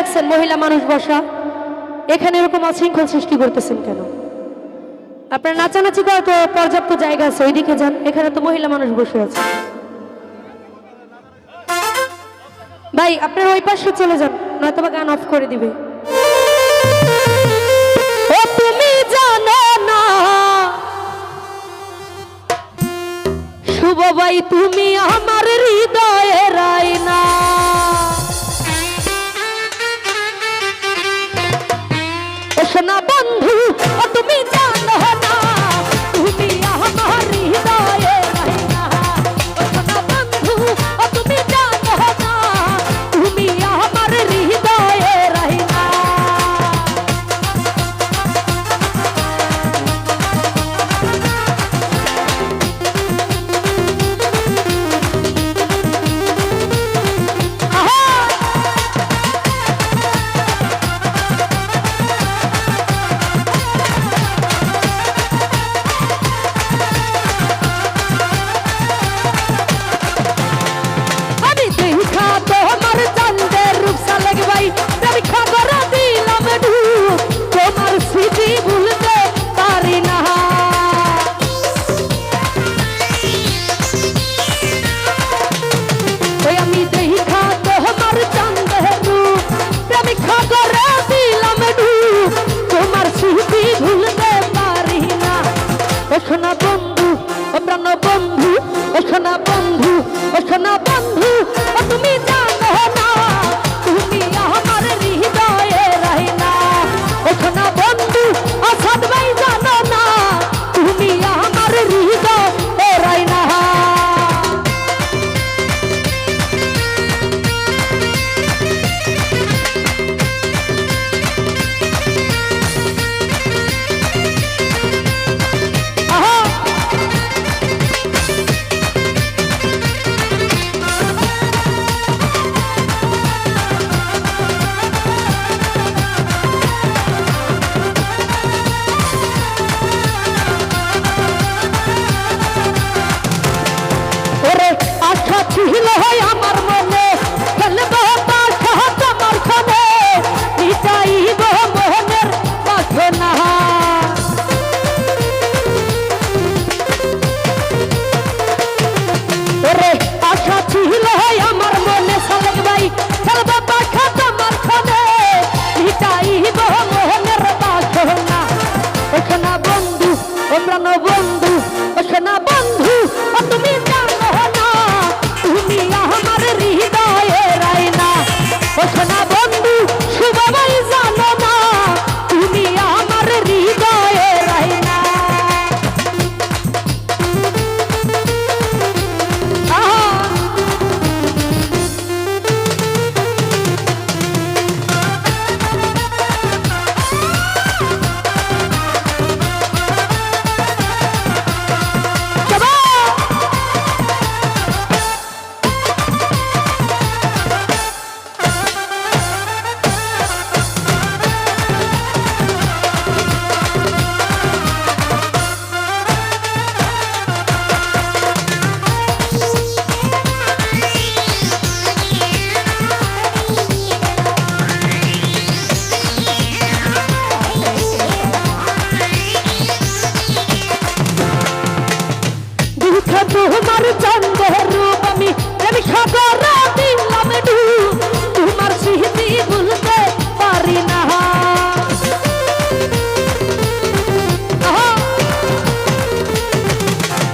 দেখছেন মহিলা মানুষ বসা, এখানে এরকম অশৃঙ্খল সৃষ্টি করতেছেন কেন? আপনার নাচানাচি করা তো পর্যাপ্ত জায়গা আছে, ওইদিকে যান, এখানে তো মহিলা মানুষ বসে আছে। ভাই আপনার ওই পাশে চলে যান, নয়তো বা গান অফ করে দিবে। ও তুমি জানো না শুভ ভাই, তুমি আমার হৃদয়ের আয়না। ও সোনা বন্ধু, ও তুমি জানো না তুমি আমার হৃদয়ের আয়না। ও সোনা বন্ধু, ও তুমি জানো না তুমি আমার হৃদয়ের আয়না। সোনা বন্ধু, ও প্রাণ বন্ধু, ও সোনা বন্ধু, ও সোনা বন্ধু, ও তুমি জানো না তুমি আমার হৃদয়ের আয়না। ও সোনা বন্ধু, ও সাদ ভাই জানো না তুমি আমার হৃদয়ের আয়না। ছিল আমার মনে খেলবো বাসা তোমার খানে, মিটাইব মনের বাসনা। ওরে আশা ছিল আমার মনে সালেক ভাই খেলবো বাসা তোমার খানে, মিটাইব মনের বাসনা। ও সোনা বন্ধু, ও প্রাণ বন্ধু, ও সোনা বন্ধু, ও তুমি জানো না তুমি আমার হৃদয়ের আয়না। ও সোনা বন্ধু, শুভ ভাই জানো না তুমি আমার হৃদয়ের আয়না। তোমার চন্দ্রের রূপ আমি প্রেম সাগরে দিলাম ডুব, তোমার স্মৃতি ভুলতে পারি না।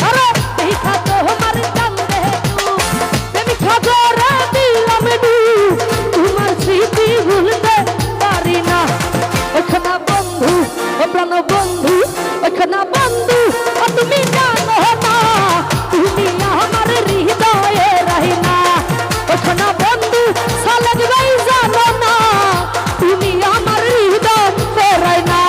আরে দেখা তোমার চন্দ্রের রূপ প্রেম সাগরে দিলাম ডুব, তোমার স্মৃতি ভুলতে পারি না। ও সোনা বন্ধু, ও প্রাণ বন্ধু, ও সোনা বন্ধু, ও তুমি জানো না তুমি আমার হৃদয়ের আয়না। ও সোনা বন্ধু, সালেক ভাই জানো না তুমি আমার হৃদয়ের আয়না।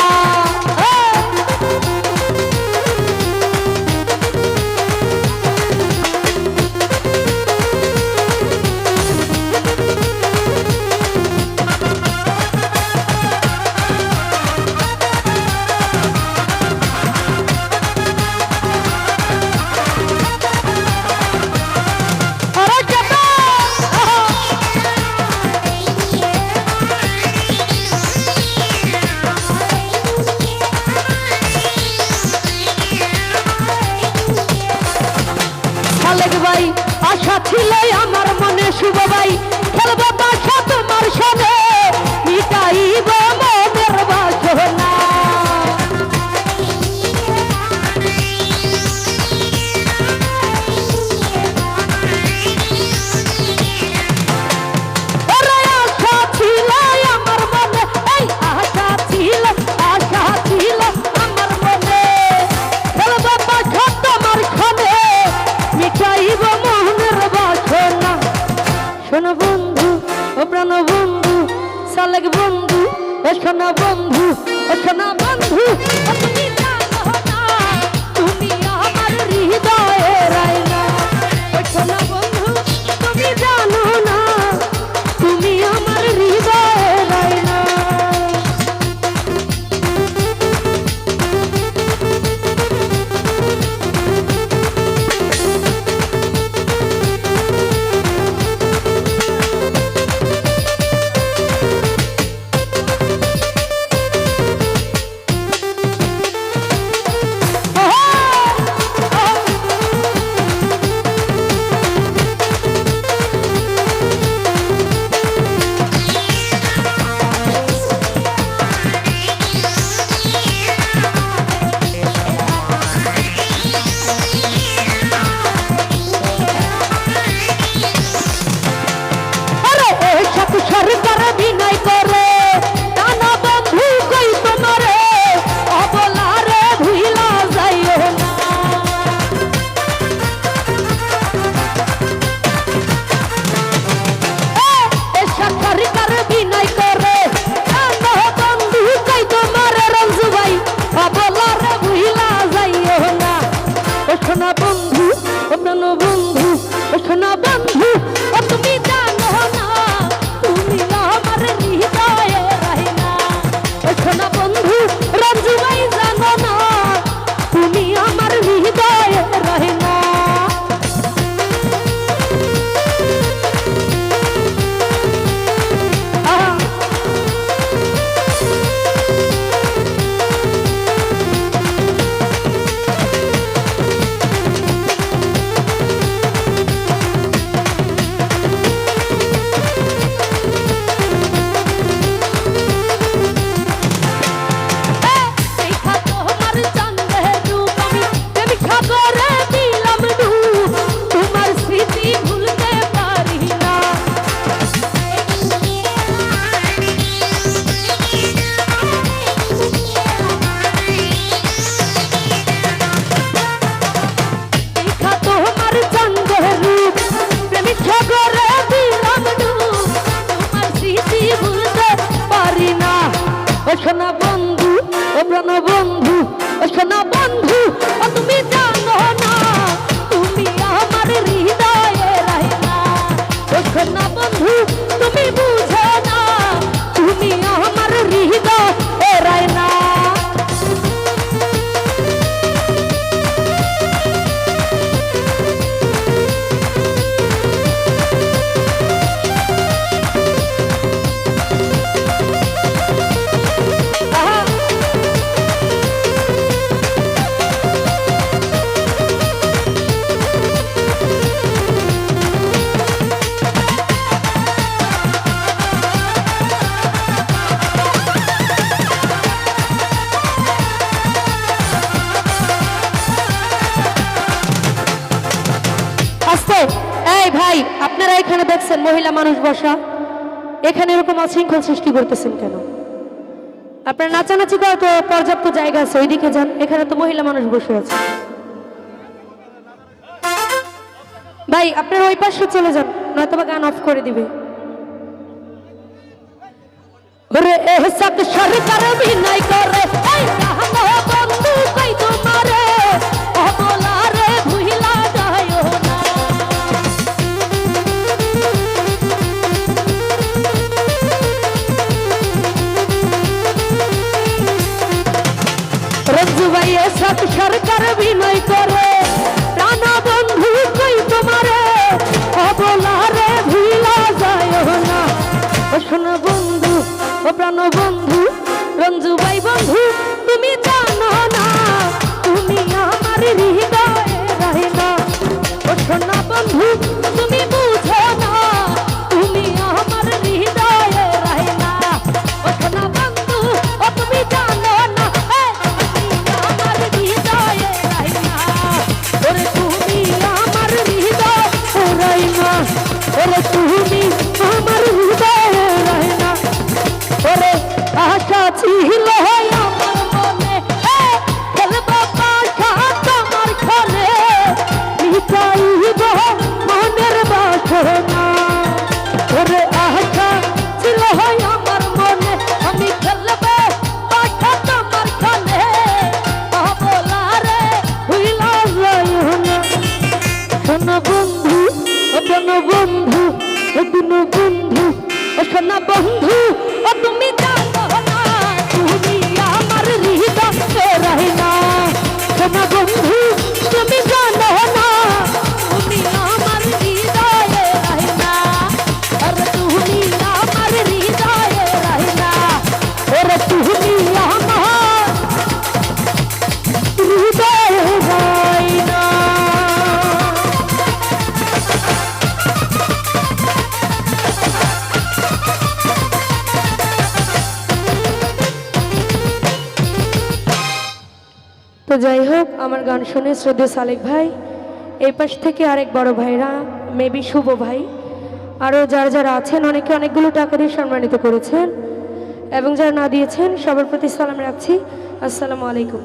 প্রাণ বন্ধু ও সোনা বন্ধু ও তুমি জানো না তুমি আমার হৃদয়ে রাইনা ও সোনা বন্ধু তুমি বুঝো না তুমি আমার হৃদয়ে রাইনা এই ভাই আপনারা এখানে দেখছেন মহিলা মানুষ বসা এখানে এরকম অশৃঙ্খল সৃষ্টি করতেছেন কেন আপনারা নাচানাচি করার তো পর্যাপ্ত জায়গা আছে ওইদিকে যান এখানে তো মহিলা মানুষ বসে আছে ভাই আপনারা ওই পাশে চলে যান নয়তো বা গান অফ করে দিবে ওরে এহসাক সরকার বিনয় করে এই রাহনো বন্ধু কই তোমারে অবলা রে ভুইলা যায়ও না রঞ্জু ভাই এহসাক সরকার বিনয় করে প্রাণ বন্ধু কই তোমারে অবলা রে ভুইলা যায়ও না ও সোনা বন্ধু ও প্রাণ বন্ধু রঞ্জু ভাই বন্ধু তুমি জানো না তুমি আমার হৃদয়ে রাইনা ও সোনা বন্ধু তুমি বুঝো না তুমি আমার হৃদয়ে রাইনা ও সোনা বন্ধু ও তুমি জানো না তুমি আমার হৃদয়ে রাইনা ওরে তুমি আমার হৃদয়ে রাইনা ওরে তুমি আমার হৃদয়ে রাইনা ওরে আশা ছিল আমার মনে খেলব পাশা তোমার ঘরে মিটাইব মনের বাসনা ওরে আশা ছিল আমার মনে আমি খেলব পাশা তোমার ঘরে বলা রে হইলা যাইও না সোনা বন্ধু ও প্রাণ বন্ধু ও দুনো বন্ধু ও সোনা বন্ধু ও তুমি জানো না তুমি আমার হৃদয়ে রাইনা সোনা বন্ধু তুমি জানো না তুমি আমার হৃদয়ে রাইনা আরে তুমি আমার হৃদয়ে রাইনা ওরে তুমি আমার হৃদয়ে রাইনা তো যাই হোক আমার গান শুনে শ্রদ্ধেয় সালেক ভাই এই পাশ থেকে আরেক বড় ভাইরা মেবি শুভ ভাই আরও যারা যারা আছেন অনেকে অনেকগুলো টাকা দিয়ে সম্মানিত করেছেন এবং যারা না দিয়েছেন সবার প্রতি সালাম রাখছি আসসালামু আলাইকুম।